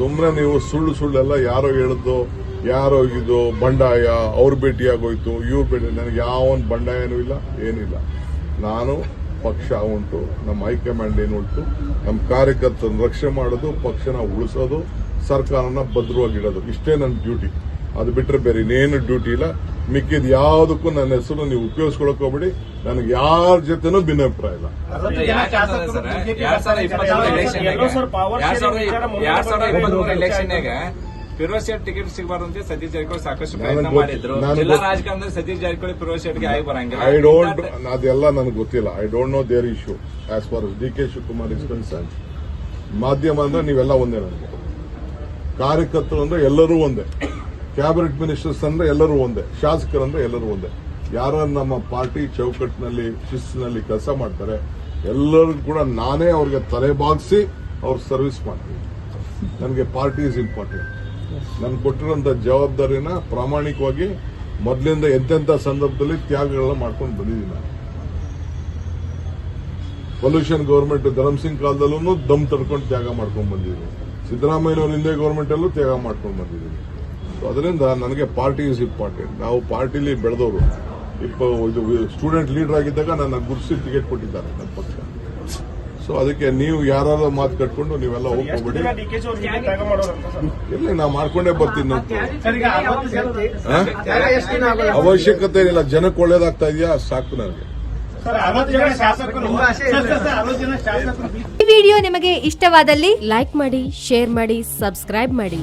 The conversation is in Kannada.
ಸುಮ್ಮನೆ ನೀವು ಸುಳ್ಳೆಲ್ಲ ಯಾರೋ ಹೇಳಿದ್ದು ಯಾರೋ ಇದು ಬಂಡಾಯ ಅವ್ರ ಭೇಟಿಯಾಗೋಯ್ತು ಇವ್ರ ಭೇಟಿ ನನಗೆ ಯಾವೊಂದು ಬಂಡಾಯನೂ ಇಲ್ಲ ಏನಿಲ್ಲ. ನಾನು ಪಕ್ಷ ಉಂಟು, ನಮ್ಮ ಹೈಕಮಾಂಡ್ ಏನು ಉಂಟು, ನಮ್ಮ ಕಾರ್ಯಕರ್ತರನ್ನು ರಕ್ಷಣೆ ಮಾಡೋದು, ಪಕ್ಷನ ಉಳಿಸೋದು, ಸರ್ಕಾರನ ಭದ್ರವಾಗಿಡೋದು, ಇಷ್ಟೇ ನನ್ನ ಡ್ಯೂಟಿ. ಅದು ಬಿಟ್ಟರೆ ಬೇರೆ ಇನ್ನೇನು ಡ್ಯೂಟಿ ಇಲ್ಲ. ಮಿಕ್ಕಿದ ಯಾವುದಕ್ಕೂ ನನ್ನ ಹೆಸರು ನೀವು ಉಪಯೋಗಿಸ್ಕೊಳಕ್ ಹೋಗ್ಬೇಡಿ. ನನಗೆ ಯಾರ ಜೊತೆನೂ ಭಿನ್ನಾಭಿಪ್ರಾಯ ಇಲ್ಲ. ಫಿರೋಜ್ ಶೇಟ್ ಟಿಕೆಟ್ ಸಿಗಬಾರ್ದು ಅಂತ ಸತೀಶ್ ಜಾರಕಿಹೊಳಿ ಸಾಕಷ್ಟು ಪ್ರಯತ್ನ ಮಾಡಿದ್ರು. ಜಿಲ್ಲಾ ರಾಜಕಾರಣದಲ್ಲಿ ಸತೀಶ್ ಜಾರಕಿಹೊಳಿ ಫಿರೋಜ್ ಶೇಟ್ಗೆ ಆಗಿ ಬರಂಗಿಲ್ಲ. ಅದೆಲ್ಲ ನನಗೆ ಗೊತ್ತಿಲ್ಲ. I don't know there issue as for D K Shivakumar is concern. ಮಾಧ್ಯಮ ಅಂದ್ರೆ ನೀವೆಲ್ಲ ಒಂದೇ. ನನಗೆ ಕಾರ್ಯಕರ್ತರು ಅಂದ್ರೆ ಎಲ್ಲರೂ ಒಂದೇ, ಕ್ಯಾಬಿನೆಟ್ ಮಿನಿಸ್ಟರ್ಸ್ ಅಂದ್ರೆ ಎಲ್ಲರೂ ಒಂದೇ, ಶಾಸಕರಂದ್ರೆ ಎಲ್ಲರೂ ಒಂದೇ. ಯಾರು ನಮ್ಮ ಪಾರ್ಟಿ ಚೌಕಟ್ಟಿನಲ್ಲಿ ಶಿಸ್ತಿನಲ್ಲಿ ಕೆಲಸ ಮಾಡ್ತಾರೆ ಎಲ್ಲರಿಗೂ ಕೂಡ ನಾನೇ ಅವ್ರಿಗೆ ತಲೆ ಬಾಗಿಸಿ ಅವ್ರ ಸರ್ವಿಸ್ ಮಾಡ್ತೀನಿ. ನನಗೆ ಪಾರ್ಟಿ ಇಸ್ ಇಂಪಾರ್ಟೆಂಟ್. ನನ್ಗೆ ಕೊಟ್ಟಿರುವಂತ ಜವಾಬ್ದಾರಿನ ಪ್ರಾಮಾಣಿಕವಾಗಿ ಮೊದಲಿಂದ ಎಂತೆಂಥ ಸಂದರ್ಭದಲ್ಲಿ ತ್ಯಾಗಗಳನ್ನ ಮಾಡ್ಕೊಂಡು ಬಂದಿದ್ದೀನಿ. ನಾನು ಪೊಲ್ಯೂಷನ್ ಗವರ್ಮೆಂಟ್ ಧರ್ಮಸಿಂಗ್ ಕಾಲದಲ್ಲೂ ದಮ್ ತಡ್ಕೊಂಡು ತ್ಯಾಗ ಮಾಡ್ಕೊಂಡು ಬಂದಿದ್ದೀನಿ. ಸಿದ್ದರಾಮಯ್ಯನವ್ರ ಹಿಂದೆ ಗವರ್ಮೆಂಟ್ ಅಲ್ಲೂ ತ್ಯಾಗ ಮಾಡ್ಕೊಂಡು ಬಂದಿದ್ದೀನಿ. ಅದರಿಂದ ನನಗೆ ಪಾರ್ಟಿ ಇಸ್ ಇಂಪಾರ್ಟೆಂಟ್. ನಾವು ಪಾರ್ಟಿಲಿ ಬೆಳೆದವರು. ಇದು ಸ್ಟೂಡೆಂಟ್ ಲೀಡರ್ ಆಗಿದ್ದಾಗ ನನ್ನ ಗುರುಸಿ ಟಿಕೆಟ್ ಕೊಟ್ಟಿದ್ದಾರೆ ನನ್ನ ಪಕ್ಷ. ಸೊ ಅದಕ್ಕೆ ನೀವು ಯಾರು ಮಾತು ಕಟ್ಕೊಂಡು ನೀವೆಲ್ಲ ಹೋಗ್ಕೋಬೇಡಿ. ಎಲ್ಲಿ ನಾವು ಮಾಡ್ಕೊಂಡೇ ಬರ್ತೀನಿ. ಅವಶ್ಯಕತೆ ಏನಿಲ್ಲ. ಜನಕ್ಕೆ ಒಳ್ಳೇದಾಗ್ತಾ ಇದೆಯಾ ಸಾಕು ನನಗೆ. ಈ ವಿಡಿಯೋ ನಿಮಗೆ ಇಷ್ಟವಾದಲ್ಲಿ ಲೈಕ್ ಮಾಡಿ, ಶೇರ್ ಮಾಡಿ, ಸಬ್ಸ್ಕ್ರೈಬ್ ಮಾಡಿ.